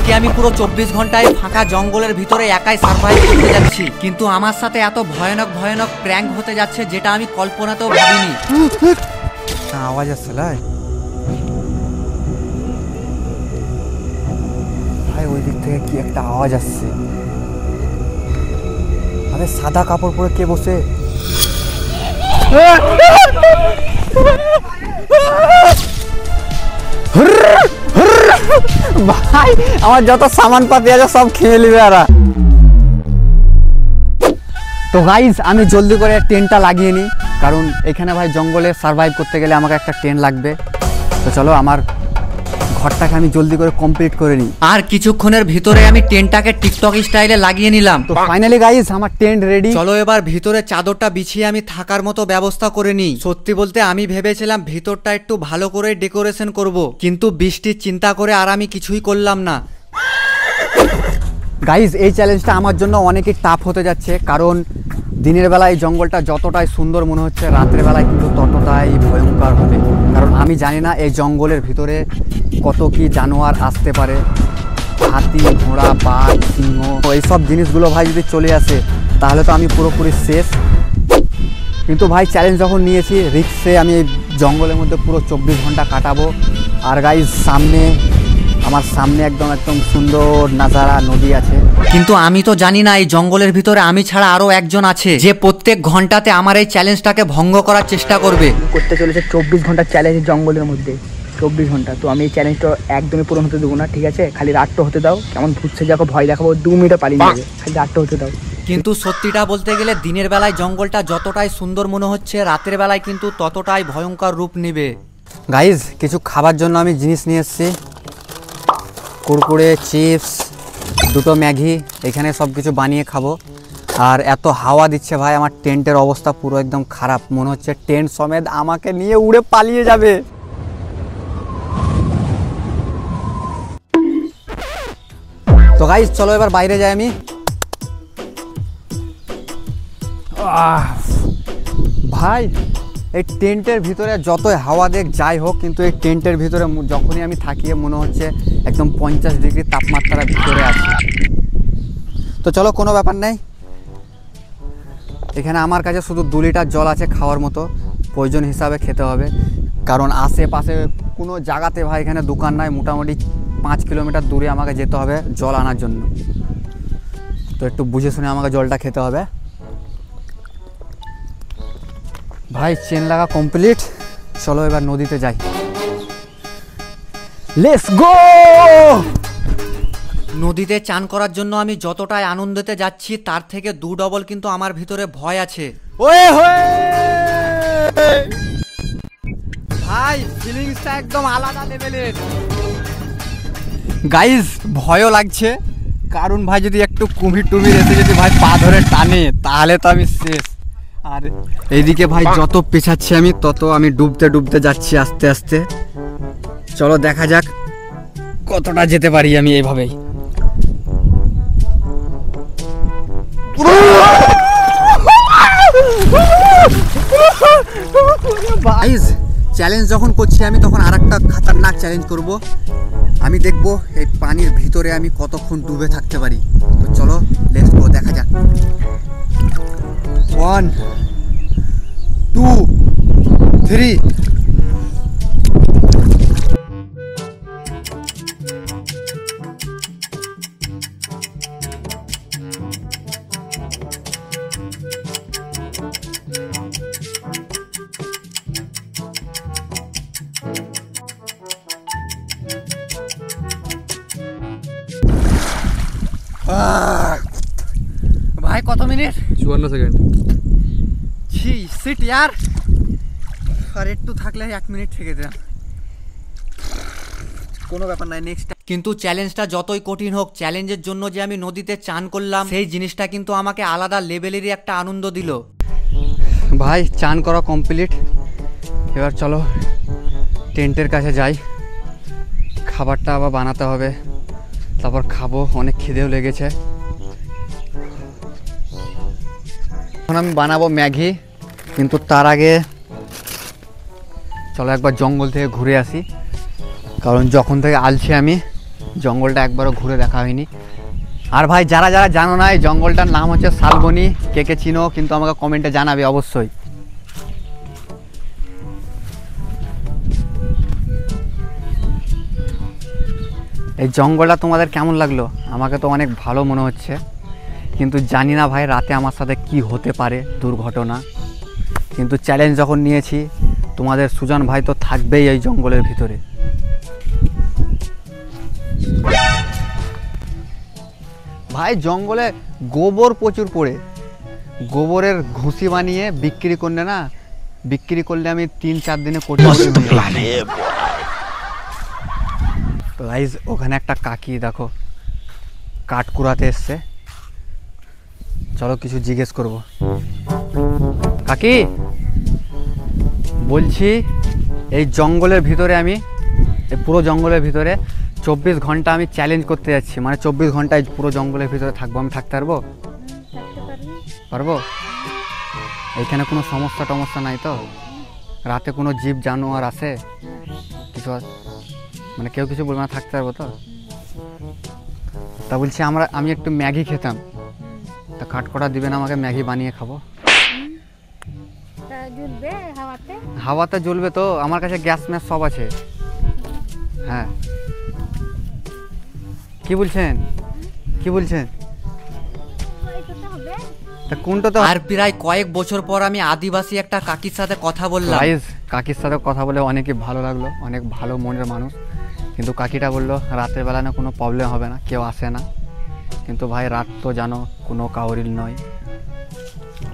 আজকে আমি পুরো 24 ঘন্টায় ফাঁকা জঙ্গলের ভিতরে একাই সার্ভাইভ করতে যাচ্ছি, কিন্তু আমার সাথে এত ভয়ানক ভয়ানক প্র্যাঙ্ক হতে যাচ্ছে যেটা আমি কল্পনাতেও ভাবিনি। আওয়াজ আসছে ভাই, ওই দিক থেকে কি একটা আওয়াজ আসছে। আরে সাদা কাপড় পরে কে বসে? ভাই আমার যত সামান পাতি আছে সব খেয়ে নিবে এরা। তো গাইজ আমি জলদি করে টেন্টটা লাগিয়ে নিই, কারণ এখানে ভাই জঙ্গলে সার্ভাইভ করতে গেলে আমাকে একটা টেন্ট লাগবে। তো চলো আমার ঘরটাকে আমি জলদি করে কমপ্লিট করে নিই। আর কিছুক্ষণের ভিতরে আমি টেন্টটাকে টিকটক স্টাইলে লাগিয়ে নিলাম। তো ফাইনালি গাইজ আমার টেন্ট রেডি। চলো এবার ভিতরে চাদরটা বিছিয়ে আমি থাকার মতো ব্যবস্থা করে নিই। সত্যি বলতে আমি ভেবেছিলাম ভিতরটা একটু ভালো করে ডেকোরেশন করব, কিন্তু বৃষ্টির চিন্তা করে আর আমি কিছুই করলাম না। গাইজ এই চ্যালেঞ্জটা আমার জন্য অনেকই টাফ হতে যাচ্ছে, কারণ দিনের বেলায় জঙ্গলটা যতটাই সুন্দর মনে হচ্ছে, রাতের বেলায় কিন্তু ততটাই ভয়ঙ্কর হবে। কারণ আমি জানি না এই জঙ্গলের ভিতরে কত কি জানোয়ার আসতে পারে, হাতি, ঘোড়া, বাঘ, সিংহ, এইসব জিনিসগুলো ভাই যদি চলে আসে তাহলে তো আমি পুরোপুরি শেষ। কিন্তু ভাই চ্যালেঞ্জ যখন নিয়েছি, রিক্সে আমি এই জঙ্গলের মধ্যে পুরো 24 ঘন্টা কাটাবো। আর গাইজ আমার সামনে একদম সুন্দর নাজারা, নদী আছে। কিন্তু আমি তো জানি না এই জঙ্গলের ভিতরে আমি ছাড়া আরো একজন আছে যে প্রত্যেক ঘন্টাতে আমার এই চ্যালেঞ্জটাকে ভঙ্গ করার চেষ্টা করবে। করতে চলেছে 24 ঘন্টার চ্যালেঞ্জ জঙ্গলের মধ্যে, 24 ঘন্টা। তো আমি এই চ্যালেঞ্জটা একদমই পূরণ হতে দেবো না, ঠিক আছে? খালি রাতটা হতে দাও, কেমন ভুতছে যাকে ভয় দেখাবো, 2 মিনিটে পালিয়ে যাবে, খালি রাতটা হতে দাও। কিন্তু সত্যিটা বলতে গেলে দিনের বেলায় জঙ্গলটা যতটাই সুন্দর মনে হচ্ছে, রাতের বেলায় কিন্তু ততটাই ভয়ঙ্কর রূপ নেবে। গাইজ কিছু খাবার জন্য আমি জিনিস নিয়ে এসেছি, কুরকুরে, চিপস, 2টো ম্যাগি, এখানে সব কিছু বানিয়ে খাবো। আর এত হাওয়া দিচ্ছে ভাই, আমার টেন্টের অবস্থা পুরো একদম খারাপ, মনে হচ্ছে টেন্ট সমেত আমাকে নিয়ে উড়ে পালিয়ে যাবে। তো গাইজ চলো এবার বাইরে যাই আমি। ভাই এই টেন্টের ভিতরে যতই হাওয়া দেখ যাই হোক, কিন্তু এই টেন্টের ভিতরে যখনই আমি থাকি মনে হচ্ছে একদম 50 ডিগ্রি তাপমাত্রার ভিতরে আছি। তো চলো কোনো ব্যাপার নেই, এখানে আমার কাছে শুধু 2 লিটার জল আছে খাওয়ার মতো, প্রয়োজন হিসাবে খেতে হবে। কারণ আশেপাশে কোনো জায়গাতে ভাই এখানে দোকান নাই, মোটামুটি 5 কিলোমিটার দূরে আমাকে যেতে হবে জল আনার জন্য। তো একটু বুঝে শুনে আমাকে জলটা খেতে হবে। ভাই চেন লাগা কমপ্লিট, চলো এবার নদীতে যাই, লেটস গো। নদীতে চান করার জন্য আমি যতটাই আনন্দতে যাচ্ছি, তার থেকে 2 ডবল কিন্তু আমার ভিতরে ভয় আছে। ওয়ে হয়ে ভাই ফিলিংসটা একদম আলাদা লেভেলের। গাইজ ভয়ও লাগছে, কারণ ভাই যদি একটু কুমির টুমির এসে যদি ভাই পা ধরে টানে তাহলে তো আমি শেষ। আর এইদিকে ভাই যত পেছাচ্ছি আমি তত আমি ডুবতে ডুবতে যাচ্ছি আস্তে আস্তে। চলো দেখা যাক কতটা যেতে পারি আমি এইভাবেই। গাইজ চ্যালেঞ্জ যখন করছি আমি, তখন আরেকটা খতরনাক চ্যালেঞ্জ করব। আমি দেখব এই পানির ভিতরে আমি কতক্ষণ ডুবে থাকতে পারি। তো চলো লেটস গো, দেখা যাক। 1 2 3। ভাই কত মিনিট? 54 সেকেন্ড। ছি সিট यार, আর একটু থাকলে 1 মিনিট থেকে যা, কোনো ব্যাপার নাই, নেক্সট। কিন্তু চ্যালেঞ্জটা যতই কঠিন হোক, চ্যালেঞ্জের জন্য যে আমি নদীতে চান করলাম, সেই জিনিসটা কিন্তু আমাকে আলাদা লেভেলেরই একটা আনন্দ দিল। ভাই চান করা কমপ্লিট, এবার চলো টেন্টের কাছে যাই, খাবারটা আবার বানাতে হবে, তারপর খাবো, অনেক খিদেও লেগেছে। এখন আমি বানাবো ম্যাগি, কিন্তু তার আগে চলো একবার জঙ্গল থেকে ঘুরে আসি, কারণ যখন থেকে আলছি আমি জঙ্গলটা একবারও ঘুরে দেখা হয়নি। আর ভাই যারা যারা জানো না, এই জঙ্গলটার নাম হচ্ছে শালবনি। কে কে চিনো কিন্তু আমাকে কমেন্টে জানাবে অবশ্যই। এই জঙ্গলটা তোমাদের কেমন লাগলো? আমাকে তো অনেক ভালো মনে হচ্ছে, কিন্তু জানি না ভাই রাতে আমার সাথে কি হতে পারে দুর্ঘটনা। কিন্তু চ্যালেঞ্জ যখন নিয়েছি, তোমাদের সুজন ভাই তো থাকবেই এই জঙ্গলের ভিতরে। ভাই জঙ্গলে গোবর প্রচুর পড়ে, গোবরের ঘুষি বানিয়ে বিক্রি করলে না, বিক্রি করলে আমি 3-4 দিনে কোটি তো গাইস ওখানে একটা কাকি দেখো কাঠ কুড়াতে এসছে, চলো কিছু জিজ্ঞেস করব। কাকি বলছি, এই জঙ্গলের ভিতরে আমি, এই পুরো জঙ্গলের ভিতরে 24 ঘন্টা আমি চ্যালেঞ্জ করতে যাচ্ছি, মানে 24 ঘন্টায় পুরো জঙ্গলের ভিতরে থাকবো, আমি থাকতে পারবো? পারবো? এইখানে কোনো সমস্যা টমস্যা নাই তো? রাতে কোনো জীব জানোয়ার আসে কিছু, মানে কেউ কিছু বলবে না, থাকতে পারবো তো? তা বলছি আমি একটু ম্যাগি খেতাম, তা কাঠকড়া দিবেন আমাকে, ম্যাগি বানিয়ে খাবো। হাওয়াতে জ্বলবে তো, আমার কাছে গ্যাস ম্যাস সব আছে। হ্যাঁ কি বলছেন, কি বলছেন? কোনটা তো। আর প্রায় কয়েক বছর পর আমি আদিবাসী একটা কাকির সাথে কথা বললাম। কাকির সাথে কথা বলে অনেকই ভালো লাগলো, অনেক ভালো মনের মানুষ। কিন্তু কাকিটা বললো রাতের বেলা না কোনো প্রবলেম হবে না, কেউ আসে না। কিন্তু ভাই রাত তো জানো কোনো কাউরির নয়।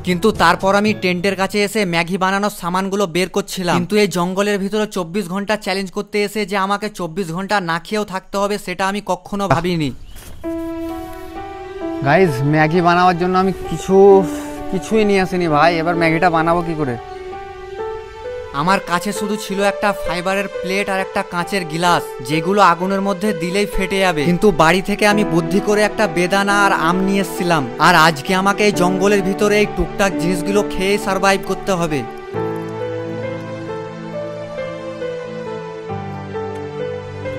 কিন্তু তারপর আমি টেন্টের কাছে এসে ম্যাগি বানানোর সামানগুলো বের করছিলাম, কিন্তু এই জঙ্গলের ভিতরে 24 ঘন্টা চ্যালেঞ্জ করতে এসে যে আমাকে 24 ঘন্টা না খেয়েও থাকতে হবে, সেটা আমি কখনো ভাবিনি। গাইজ ম্যাগি বানাবার জন্য আমি কিছুই নিয়ে আসিনি ভাই, এবার ম্যাগিটা বানাবো কি করে? আমার কাছে শুধু ছিল একটা ফাইবারের প্লেট আর একটা কাঁচের গিলাস, যেগুলো আগুনের মধ্যে দিলেই ফেটে যাবে। কিন্তু বাড়ি থেকে আমি বুদ্ধি করে একটা বেদানা আর আম নিয়ে এসেছিলাম, আর আজকে আমাকে এই জঙ্গলের ভিতরে এই টুকটাক জিনিসগুলো খেয়ে সারভাইভ করতে হবে।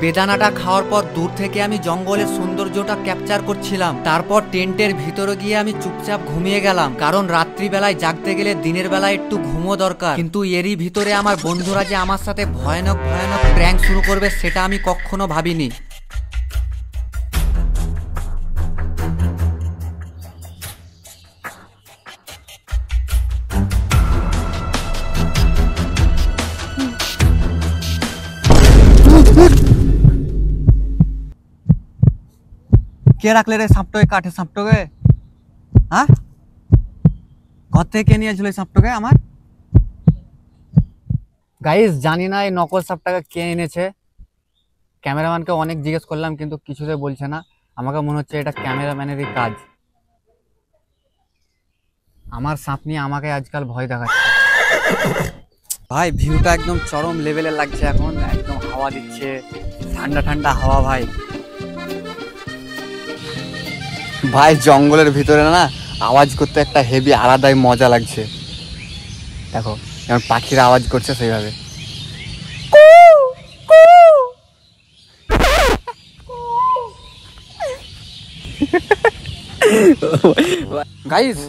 বেদানাটা খাওয়ার পর দূর থেকে আমি জঙ্গলের সৌন্দর্যটা ক্যাপচার করছিলাম। তারপর টেন্টের ভিতরে গিয়ে আমি চুপচাপ ঘুমিয়ে গেলাম, কারণ রাত্রিবেলায় জাগতে গেলে দিনের বেলায় একটু ঘুমো দরকার। কিন্তু এরই ভিতরে আমার বন্ধুরা যে আমার সাথে ভয়ানক ভয়ানক প্র্যাঙ্ক শুরু করবে, সেটা আমি কখনো ভাবিনি। কে রাখলে রে সাপটোকে, কাঠে সাপটোকে? হ্যাঁ ঘর থেকে কে নিয়েছিল এই সাপটোকে আমার? গাইস জানি না এই নকল সাপটাকে কে এনেছে। ক্যামেরাম্যানকে অনেক জিজ্ঞেস করলাম কিন্তু কিছুতে বলছে না। আমাকে মনে হচ্ছে এটা ক্যামেরাম্যানেরই কাজ। আমার সাপ নিয়ে আমাকে আজকাল ভয় দেখাচ্ছে। ভাই ভিউটা একদম চরম লেভেলের লাগছে এখন, একদম হাওয়া দিচ্ছে, ঠান্ডা ঠান্ডা হাওয়া। ভাই ভাই জঙ্গলের ভিতরে না আওয়াজ করতে একটা হেভি আলাদাই মজা লাগছে। দেখো যেমন পাখিরা আওয়াজ করছে সেইভাবে। গাইস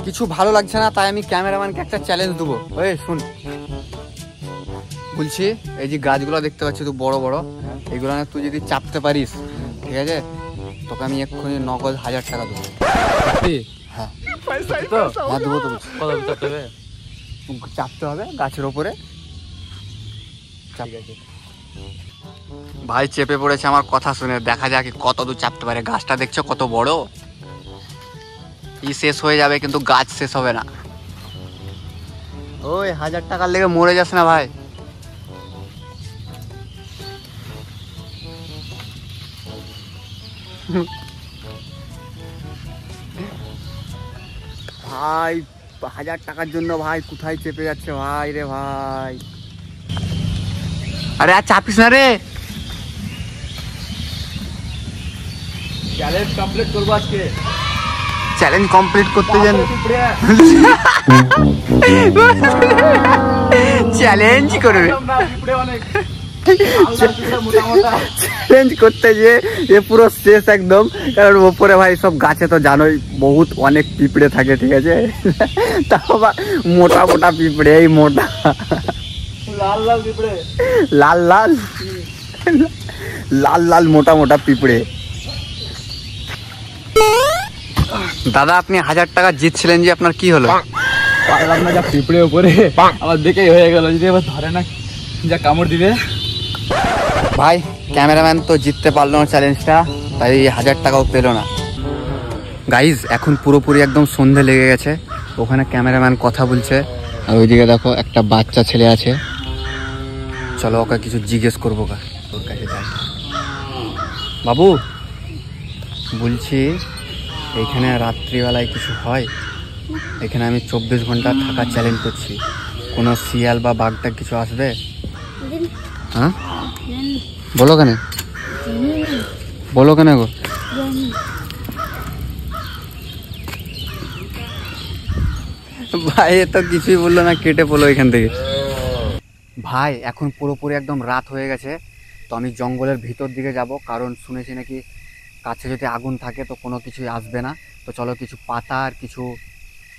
কিছু ভালো লাগছে না, তাই আমি ক্যামেরাম্যানকে একটা চ্যালেঞ্জ দেবো। ওই শুন, বলছি এই যে গাছগুলো দেখতে পাচ্ছি তুই বড় বড়, এগুলো না তুই যদি চাপতে পারিস, ঠিক আছে, তোকে আমি এক্ষুনি নগদ 1000 টাকা দেবো। হ্যাঁ দেবো তো। চাপতে হবে গাছের ওপরে। ভাই চেপে পড়েছে আমার কথা শুনে, দেখা যাক কত দূর চাপতে পারে। গাছটা দেখছো কত বড়, শেষ হয়ে যাবে কিন্তু গাছ শেষ হবে না। ওই 1000 টাকার লেগে মরে যাস না ভাই। ভাই 1000 টাকার জন্য ভাই কোথায় চেপে যাচ্ছে ভাই রে ভাই। আরে আর চাপিস না রে, চ্যালেঞ্জ কমপ্লিট করবো আজকে। চ্যালেঞ্জ কমপ্লিট করতে যান, চ্যালেঞ্জ করবে। চ্যালেঞ্জ করতে যে এ পুরো শেষ একদম, কারণ ওপরে ভাই সব গাছে তো জানোই বহুত অনেক পিঁপড়ে থাকে, ঠিক আছে, তাও আবার মোটা মোটা পিঁপড়ে, এই মোটা লাল লাল পিঁপড়ে, লাল লাল লাল লাল মোটা মোটা পিঁপড়ে। দাদা আপনি 1000 টাকা জিতছিলেন যে, আপনার কি হলো? পারলাম না, যা পিঁপড়ে উপরে আমার দেখেই হয়ে গেল, যদি এবার ধরে না যা কামড় দিবে। ভাই ক্যামেরাম্যান তো জিততে পারলো না চ্যালেঞ্জটা, তাই 1000 টাকাও পেলো না। গাইজ এখন পুরোপুরি একদম সন্ধে লেগে গেছে, ওখানে ক্যামেরাম্যান কথা বলছে, আর ওইদিকে দেখো একটা বাচ্চা ছেলে আছে, চলো ওকে কিছু জিজ্ঞেস করবো। ওর কাছে যাই। বাবু বলছি এইখানে রাত্রিবেলায় কিছু হয়? এখানে আমি 24 ঘন্টা থাকার চ্যালেঞ্জ করছি, কোনো শিয়াল বা বাঘটা কিছু আসবে? হ্যাঁ বলো কেন, বলো কেন গো? ভাই এ তো কিছুই বললো না, কেটে পড়লো এখান থেকে। ভাই এখন পুরোপুরি একদম রাত হয়ে গেছে, তো আমি জঙ্গলের ভিতর দিকে যাব, কারণ শুনেছি নাকি কাছে যদি আগুন থাকে তো কোনো কিছুই আসবে না। তো চলো কিছু পাতা আর কিছু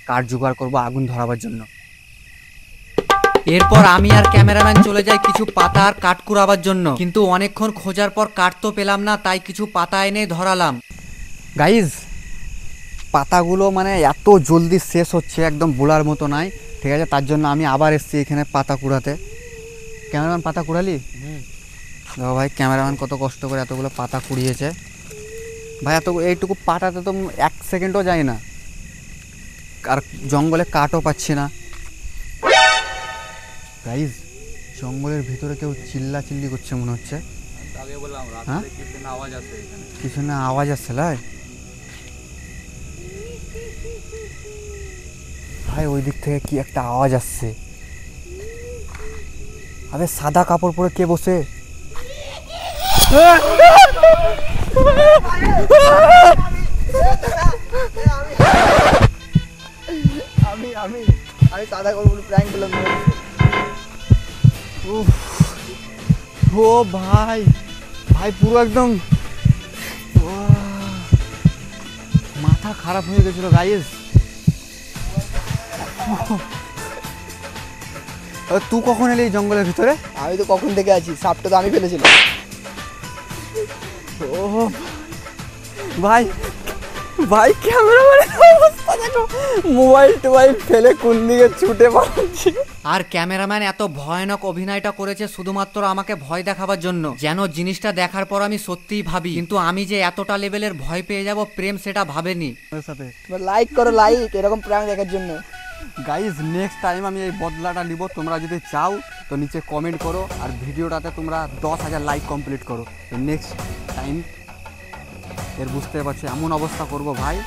কাঠ জোগাড় করবো আগুন ধরাবার জন্য। এরপর আমি আর ক্যামেরাম্যান চলে যাই কিছু পাতা আর কাঠ কুড়াবার জন্য, কিন্তু অনেকক্ষণ খোঁজার পর কাঠ তো পেলাম না, তাই কিছু পাতা এনে ধরালাম। গাইজ পাতাগুলো মানে এত জলদি শেষ হচ্ছে, একদম বোলার মতো নাই, ঠিক আছে, তার জন্য আমি আবার এসেছি এখানে পাতা কুড়াতে। ক্যামেরাম্যান পাতা কুড়ালি? দেখো ভাই ক্যামেরাম্যান কত কষ্ট করে এতগুলো পাতা কুড়িয়েছে। ভাই এত এইটুকু পাতাতে তো 1 সেকেন্ডও যায় না, আর জঙ্গলে কাঠও পাচ্ছি না। গাইজ জঙ্গলের ভিতরে কেউ চিল্লা চিল্লি করছে মনে হচ্ছে। হ্যাঁ কিছু না আওয়াজ আসছে লাই ভাই, ওই দিক থেকে কি একটা আওয়াজ আসছে। আরে সাদা কাপড় পরে কে বসে? আমি আমি আমি সাদা কাপড় প্র্যাঙ্ক করলাম। ও ভাই ভাই পুরো একদম মাথা খারাপ হয়ে গেছিল গাইস। তুই কখন এলি জঙ্গলের ভিতরে? আমি তো কখন থেকে আছি, সাপটা তো আমি ফেলেছিলাম। ও ভাই ভাই ক্যামেরাম্যানের অবস্থা দেখো, মোবাইল টোবাইল ফেলে কোন দিকে ছুটে পালাচ্ছি। আর ক্যামেরাম্যান এত ভয়ানক অভিনয়টা করেছে শুধুমাত্র আমাকে ভয় দেখাবার জন্য, যেন জিনিসটা দেখার পর আমি সত্যিই ভাবি, কিন্তু আমি যে এতটা লেভেলের ভয় পেয়ে যাব প্রেম সেটা ভাবেনি। লাইক করো, লাইক এরকম প্র্যাঙ্ক দেখার জন্য। গাইজ নেক্সট টাইম আমি এই বদলাটা নিব, তোমরা যদি চাও তো নিচে কমেন্ট করো, আর ভিডিওটাতে তোমরা 10,000 লাইক কমপ্লিট করো। নেক্সট টাইম এর বুঝতে পারছি এমন অবস্থা করব ভাই,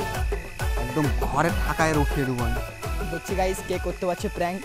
একদম ঘরে থাকায় উঠিয়ে দেবো আমি। দেখছি গাইস কে করতে পারছে প্র্যাঙ্ক।